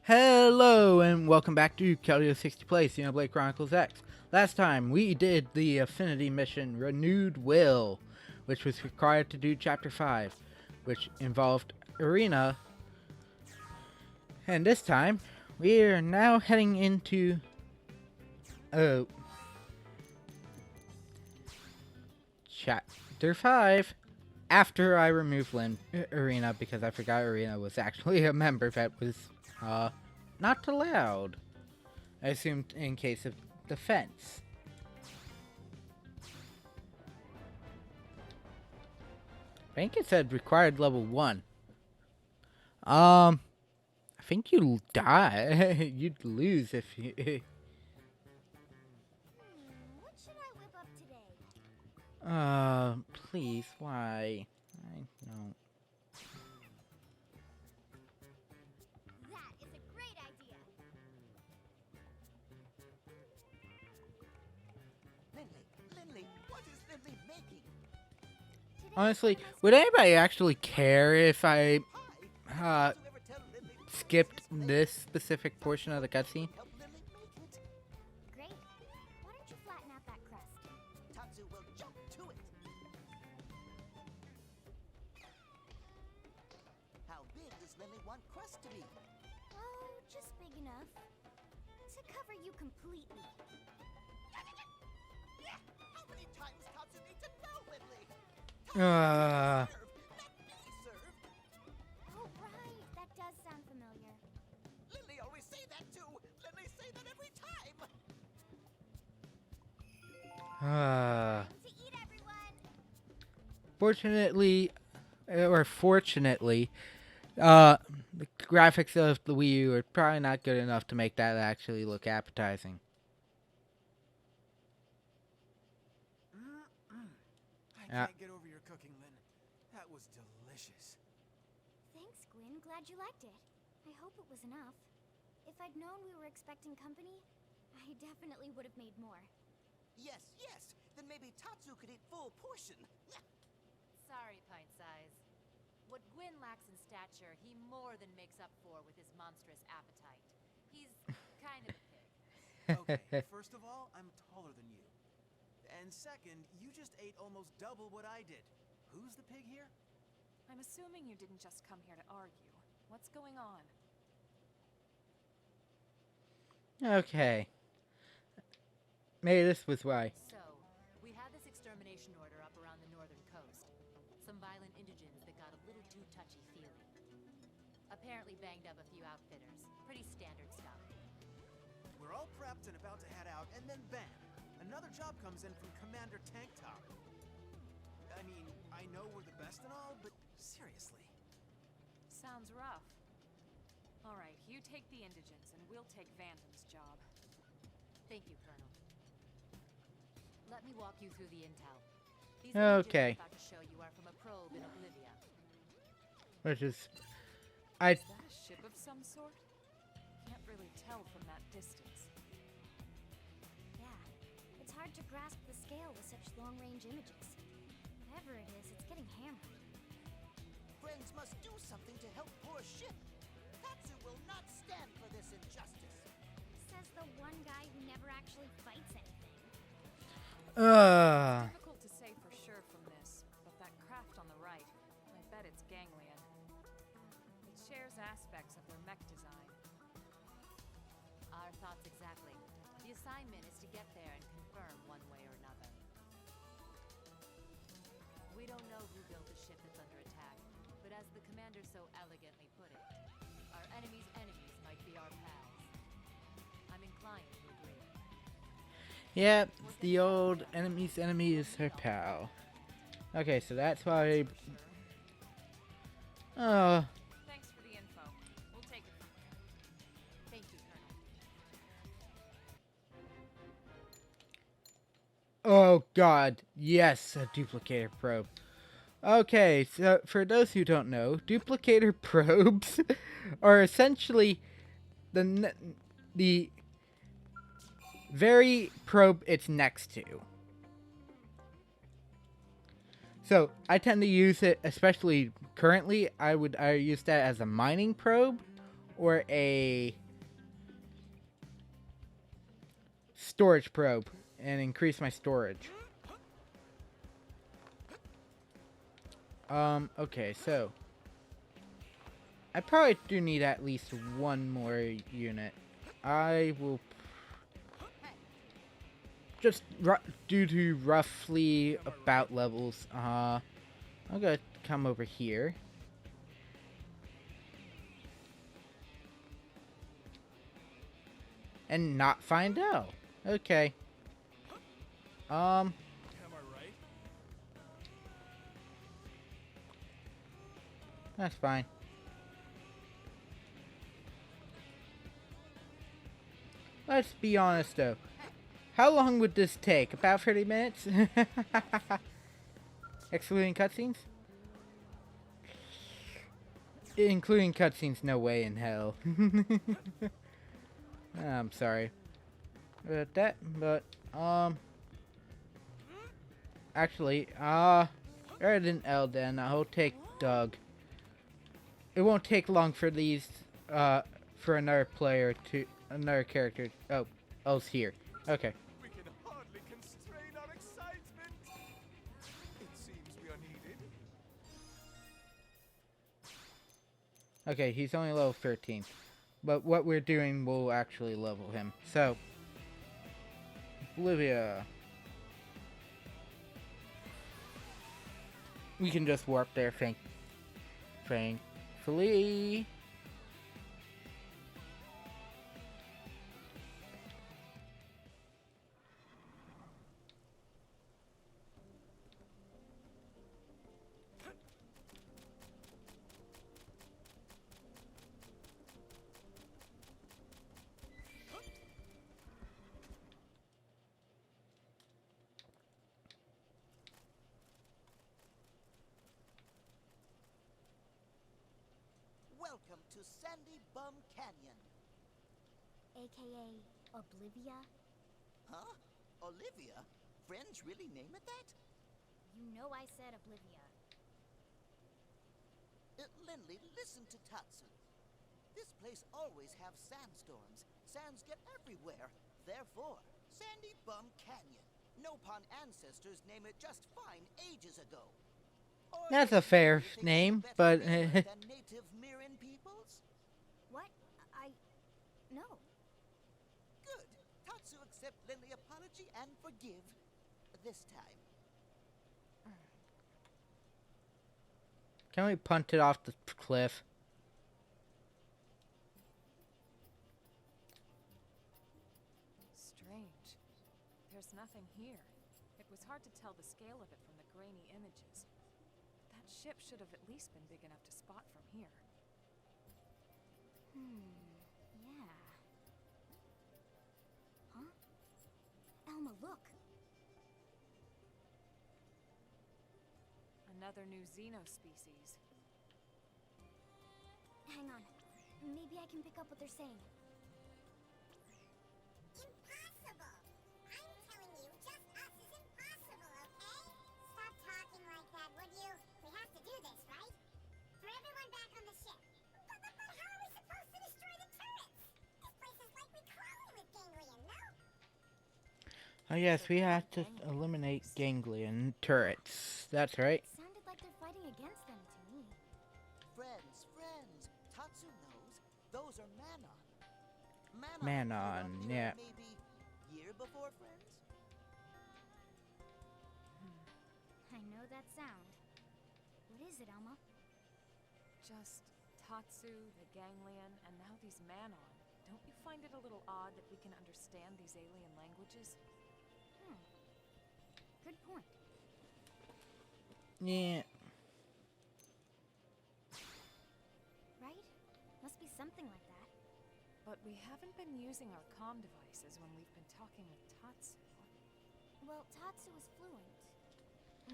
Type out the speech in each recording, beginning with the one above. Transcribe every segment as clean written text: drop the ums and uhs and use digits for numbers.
Hello and welcome back to Caldio 60 Plays Xenoblade Chronicles X. Last time we did the Affinity mission Renewed Will, which was required to do Chapter 5, which involved Arena. And this time we are now heading into Chapter 5 after I removed Arena because I forgot Arena was actually a member that was not allowed. I assumed in case of defense. I think it said required level 1. I think you'll die. You'd lose if you... What should I whip up today? Please, why? I don't... That is a great idea. Lindley, what is Lindley making? Today Honestly, is my would anybody actually care if I Hi. Did you ever tell Lindley to skipped make this specific portion of the cutscene? help Lindley make it? Great. Why don't you flatten out that crust? Tatsu will jump to it. How big does Lindley want crust to be? Oh, just big enough to cover you completely. Yeah. How many times Tatsu need to tell Lindley? Uh... Serve, not be served. Oh, right. That does sound familiar. Lindley always say that too. Lindley say that every time. Uh... To eat, everyone. Fortunately, the graphics of the Wii U are probably not good enough to make that actually look appetizing. I can't get over your cooking, Lynn. That was delicious. Thanks, Gwyn. Glad you liked it. I hope it was enough. If I'd known we were expecting company, I definitely would have made more. Yes. Then maybe Tatsu could eat full portion. Sorry, pint size. What Gwyn lacks in stature, he more than makes up for with his monstrous appetite. He's kind of a pig. Okay, first of all, I'm taller than you. And second, you just ate almost double what I did. Who's the pig here? I'm assuming you didn't just come here to argue. What's going on? Okay. Maybe this was why. So, we had this extermination order up around the northern coast. Some violent indigents that got a little too touchy-feely. Apparently banged up a few outfitters. Pretty standard stuff. We're all prepped and about to head out, and then bam! Another job comes in from Commander Tank Top. I mean, I know we're the best and all, but seriously. Sounds rough. All right, you take the indigents, and we'll take Vanden's job. Thank you, Colonel. Let me walk you through the intel. These Okay. images I'm about to show you are from a probe in Oblivia. Which is... Is that a ship of some sort? Can't really tell from that distance. Yeah, it's hard to grasp the scale with such long-range images. Whatever it is, it's getting hammered. Friends must do something to help poor ship. Tatsu will not stand for this injustice. Says the one guy who never actually fights anything. Difficult to say for sure from this, but that craft on the right, I bet it's ganglion. It shares aspects of their mech design. Our thoughts exactly. The assignment is to get there and confirm one way or another. We don't know who built the ship that's under attack, but as the commander so elegantly put it, our enemies' enemies might be our pals. I'm inclined to agree. Yeah, the old enemy's enemy is her pal. Okay, so that's why... Oh, Thanks for the info. We'll take it from here. Thank you, Colonel. oh god, yes, a duplicator probe. Okay, so for those who don't know, duplicator probes are essentially the very probe it's next to. So I tend to use it, especially currently, I use that as a mining probe or a storage probe and increase my storage. Okay, so I probably do need at least one more unit. I will just due to roughly about levels. I'm gonna come over here. And not find out. Okay. That's fine. Let's be honest though. How long would this take? About 30 minutes? Excluding cutscenes? Including cutscenes, no way in hell. I'm sorry about that, but, actually, rather than Elden, I'll take Doug. It won't take long for these, for another character. Oh, L's here. Okay. We can hardly constrain our excitement. It seems we are needed. Okay, he's only level 13. But what we're doing will actually level him. So, Olivia. We can just warp there, thankfully. Welcome to Sandy Bum Canyon. AKA Oblivia. Huh? Olivia? Friends really name it that? You know I said Oblivia. Lindley, listen to Tatsu. This place always have sandstorms. Sands get everywhere. Therefore, Sandy Bum Canyon. Nopon ancestors name it just fine ages ago. Or That's a fair you think name, it's but better than native Mirin peoples? What? No. Good. Tatsu accept Lindley apology and forgive. This time. Can we punt it off the cliff? Strange. There's nothing here. It was hard to tell the scale of it from the grainy images. That ship should have at least been big enough to spot from here. Yeah. Huh? Elma, look. Another new xeno species. Hang on. Maybe I can pick up what they're saying. Impossible! I'm telling you, just us is impossible, okay? Stop talking like that, would you? We have to do this, right? For everyone back on the ship. But how are we supposed to destroy the turrets? This place is like we crawling with ganglion, no? Oh yes, we have to eliminate ganglion turrets. That's right. Sounded like they're fighting against them to me. Friends. Tatsu knows. Those are Manon. Manon, showed up yeah. here maybe year before friends? I know that sound. What is it, Elma? Just Tatsu, the ganglion, and now these Manon. Don't you find it a little odd that we can understand these alien languages? Good point. Yeah. Right? Must be something like that. But we haven't been using our comm devices when we've been talking with Tatsu. Well, Tatsu is fluent.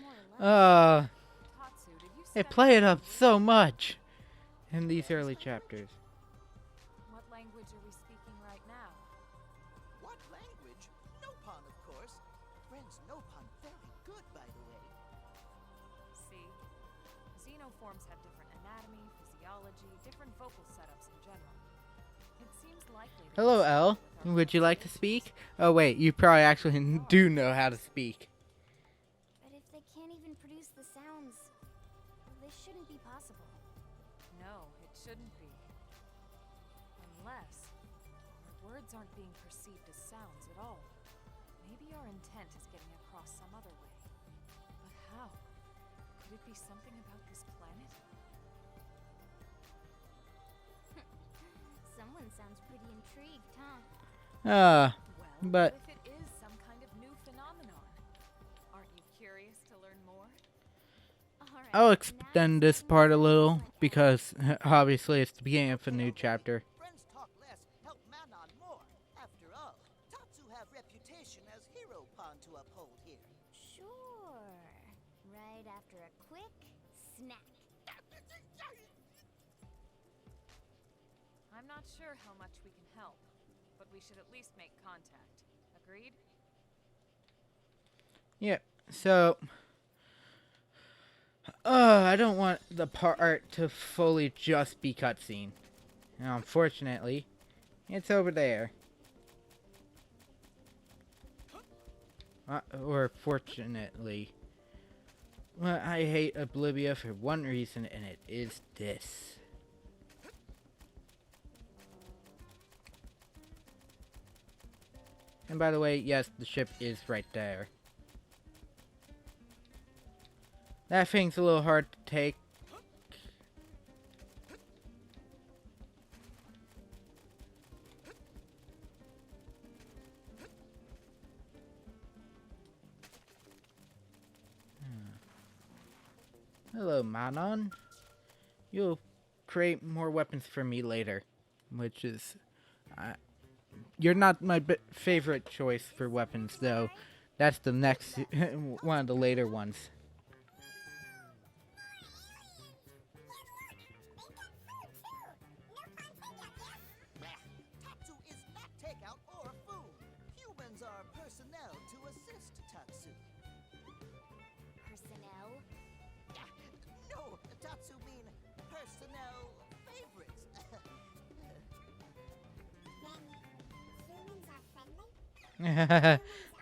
More or less. Tatsu, did you They study play it up language? so much in these early chapters. What language are we speaking right now? What language? Nopon, of course. Friends, Nopon very good, by the way. See? Xenoforms have different anatomy, physiology, different vocal setups in general. It seems likely that Hello, it's Elle. with our Would you like to prospects. speak? Oh wait, you probably actually do know how to speak. But if they can't even produce the sounds, this shouldn't be possible. No, it shouldn't be. Unless our words aren't being perceived as sounds at all. Maybe our intent is getting across some other way. But how? Could it be something about this planet? Someone sounds pretty intrigued, huh? Ah, Well, but what if it is some kind of new phenomenon? Aren't you curious to learn more? Alright, I'll now extend this someone part a sounds little like Elle. because obviously it's the beginning of a new Okay, chapter. Friends talk less, help Manon more. After all, Tatsu have reputation as hero pawn to uphold here. Sure. Right after a quick snack. I'm not sure how much we can help, but we should at least make contact. Agreed? Yeah, so I don't want the part to fully just be cutscene. Now, unfortunately, it's over there. Or fortunately. Well, I hate Oblivia for one reason, and it is this. And by the way, yes, the ship is right there. That thing's a little hard to take. Hello, Manon. You'll create more weapons for me later, which is... you're not my favorite choice for weapons, though. That's the next... one of the later ones. Tatsu is not takeout or food. Humans are personnel to assist Tatsu. Personnel? No, Tatsu mean personnel favorites. Then humans are friendly?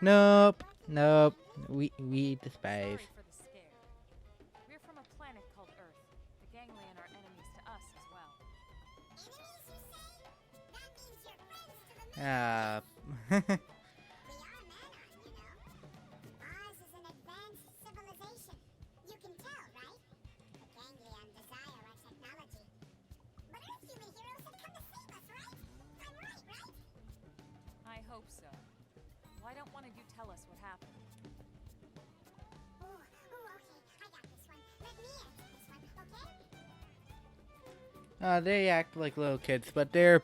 Nope. Nope. We despise. Sorry for the scare. We're from a planet called Earth. The Ganglion are enemies to us as well. Enemies, you say? That means you're friends to the moon. Ah. We are Manon, you know. Ours is an advanced civilization. You can tell, right? The Ganglion desire our technology. But Earth human heroes have come to save us, right? I'm right, right? I hope so. Why don't one of you tell us what happened? Ooh, okay. I got this one. Let me answer this one, okay? They act like little kids, but they're...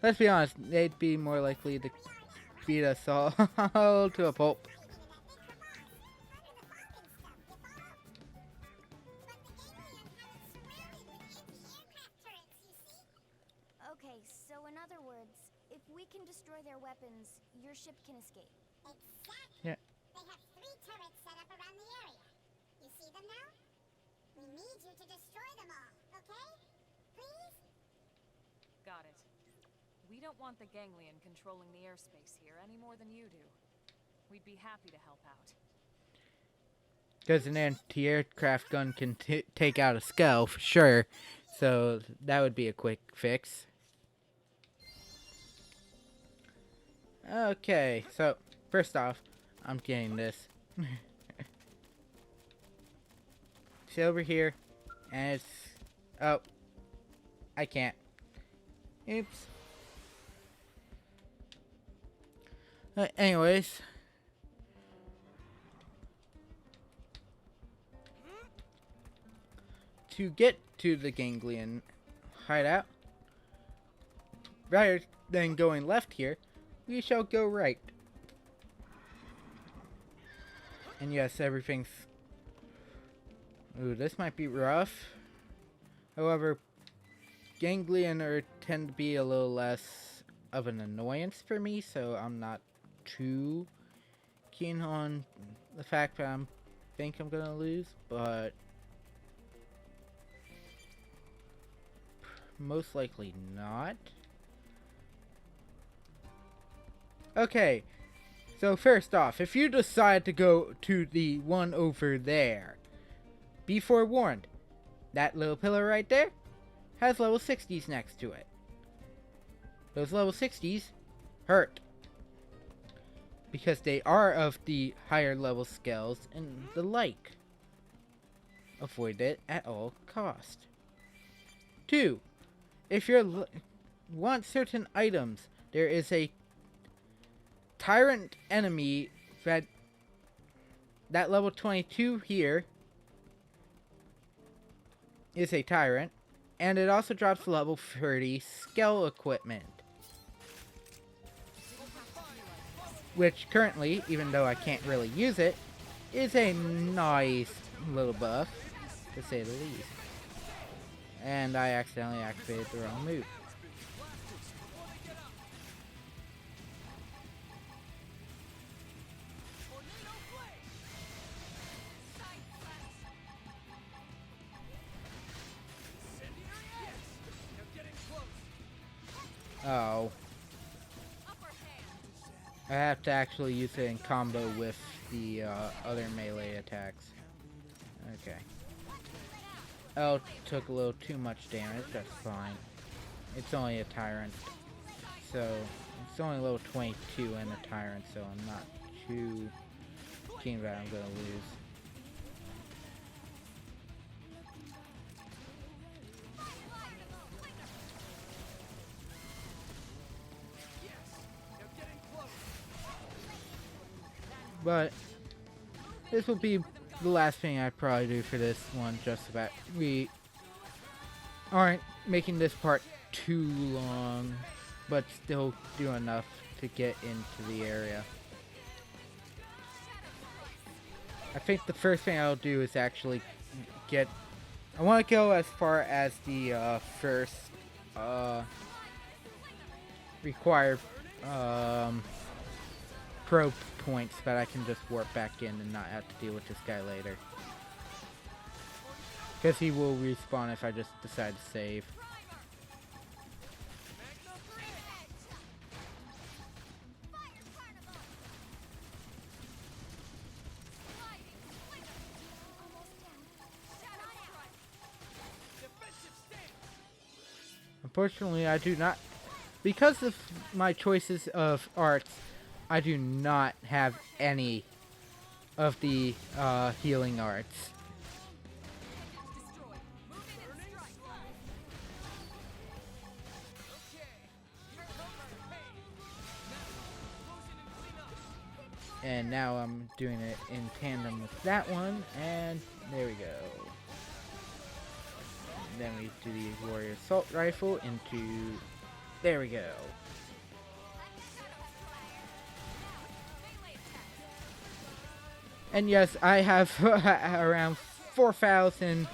let's be honest, they'd be more likely to beat us all to a pulp. Okay, so in other words, if we can destroy their weapons, your ship can escape. Exactly. Yeah. They have 3 turrets set up around the area. You see them now? We need you to destroy them all, okay? Please? Got it. We don't want the Ganglion controlling the airspace here any more than you do. We'd be happy to help out. Because an anti-aircraft gun can take out a skull, for sure. So that would be a quick fix. Okay, so first off, I'm getting this. See over here, and it's... oh, I can't. Oops. Anyways. To get to the Ganglion hideout, rather than going left here, we shall go right. And yes, everything's... ooh, this might be rough. However, Ganglion tend to be a little less of an annoyance for me, so I'm not too keen on the fact that I think I'm gonna lose, but most likely not. Okay, so first off, if you decide to go to the one over there, be forewarned. That little pillar right there has level 60s next to it. Those level 60s hurt, because they are of the higher level scales and the like. Avoid it at all cost. 2. If you want certain items, there is a tyrant enemy that level 22 here is a tyrant, and it also drops level 30 scale equipment, which currently, even though I can't really use it, is a nice little buff, to say the least. And I accidentally activated the wrong move. Oh. I have to actually use it in combo with the other melee attacks. Okay. Oh, took a little too much damage, that's fine. It's only a tyrant. So, it's only level 22 and a tyrant, so I'm not too keen that I'm gonna lose. But this will be the last thing I probably do for this one, just about. We aren't making this part too long, but still do enough to get into the area. I think the first thing I'll do is actually get... I want to go as far as the first required probe points, that I can just warp back in and not have to deal with this guy later. Because he will respawn if I just decide to save. Unfortunately, I do not... Because of my choices of arts, I do not have any of the healing arts. And now I'm doing it in tandem with that one, and there we go. And then we do the warrior assault rifle into... There we go. And yes, I have around 4,000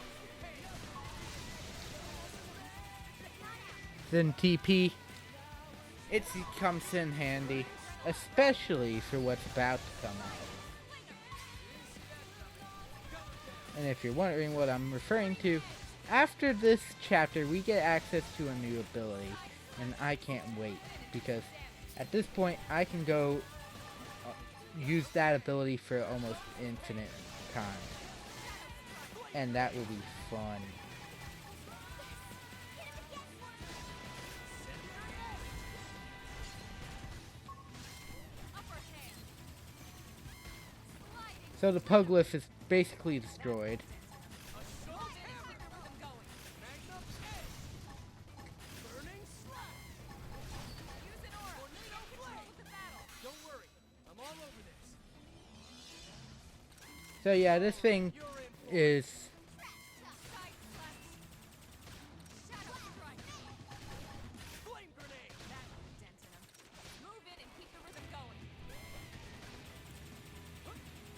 TP. It comes in handy, especially for what's about to come out. And if you're wondering what I'm referring to, after this chapter we get access to a new ability, and I can't wait, because at this point I can go use that ability for almost infinite time, and that will be fun. So the Puglyph is basically destroyed. So yeah, this thing is...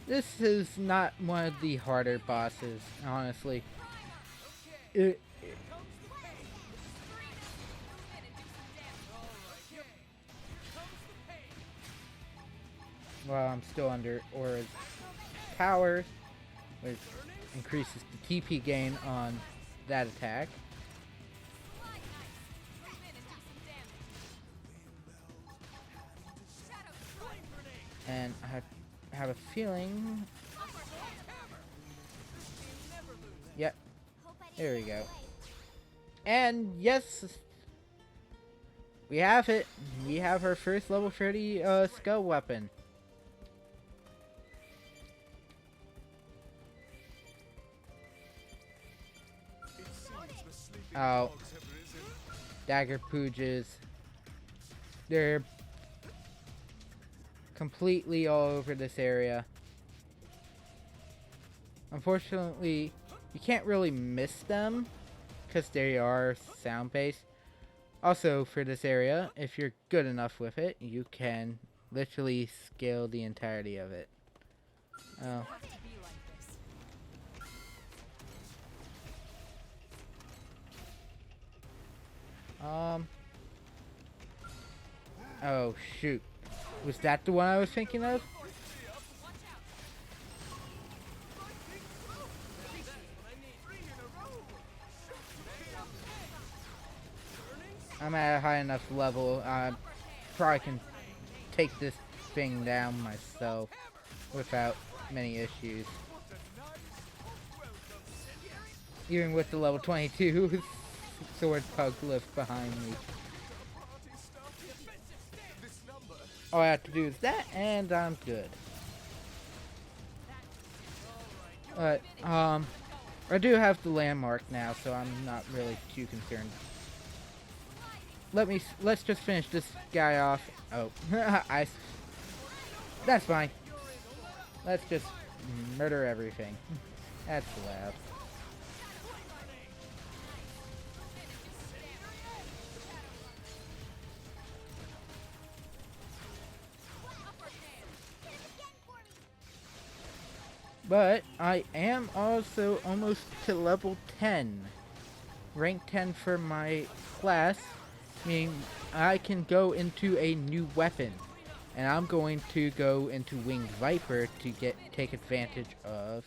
This is not one of the harder bosses, honestly. Well, I'm still under Aura's power, which increases the TP gain on that attack. And I have a feeling... Yep, Hope I didn't there we get go. away. And yes, we have it. We have our first level 30 skull weapon. Oh, dagger pooges. They're completely all over this area. Unfortunately, you can't really miss them because they are sound based. Also, for this area, if you're good enough with it, you can literally scale the entirety of it. Oh. Oh, shoot. Was that the one I was thinking of? I'm at a high enough level, I probably can take this thing down myself without many issues. Even with the level 22 sword pug lift behind me. All I have to do is that, and I'm good. But, I do have the landmark now, so I'm not really too concerned. Let's just finish this guy off. Oh, that's fine. Let's just murder everything. That's loud. But I am also almost to level 10. Rank 10 for my class, meaning I can go into a new weapon. And I'm going to go into Winged Viper to take advantage of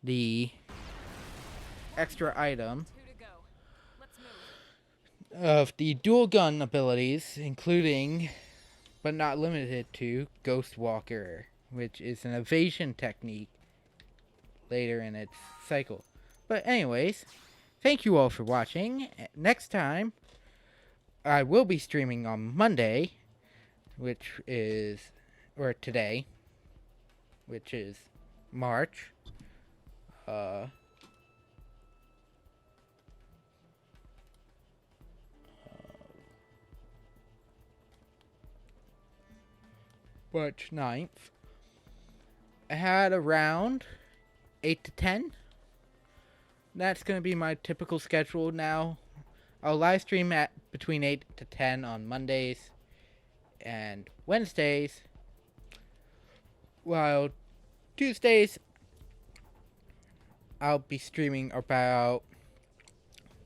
the extra item of the dual gun abilities, including, but not limited to, Ghost Walker, which is an evasion technique later in its cycle. But anyways, thank you all for watching. Next time, I will be streaming on Monday, or today, which is March. March 9th. I had around 8 to 10. That's going to be my typical schedule now. I'll live stream at between 8 to 10 on Mondays and Wednesdays, while Tuesdays I'll be streaming about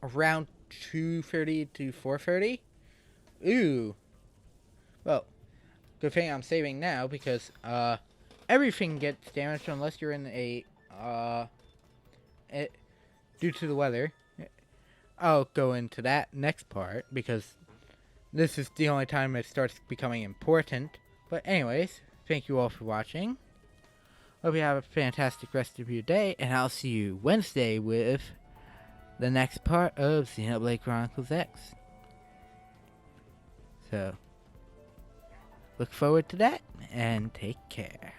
around 2:30 to 4:30. Ooh. Well, good thing I'm saving now because everything gets damaged unless you're in due to the weather. I'll go into that next part because this is the only time it starts becoming important. But anyways, thank you all for watching. Hope you have a fantastic rest of your day, and I'll see you Wednesday with the next part of Xenoblade Chronicles X. So, look forward to that, and take care.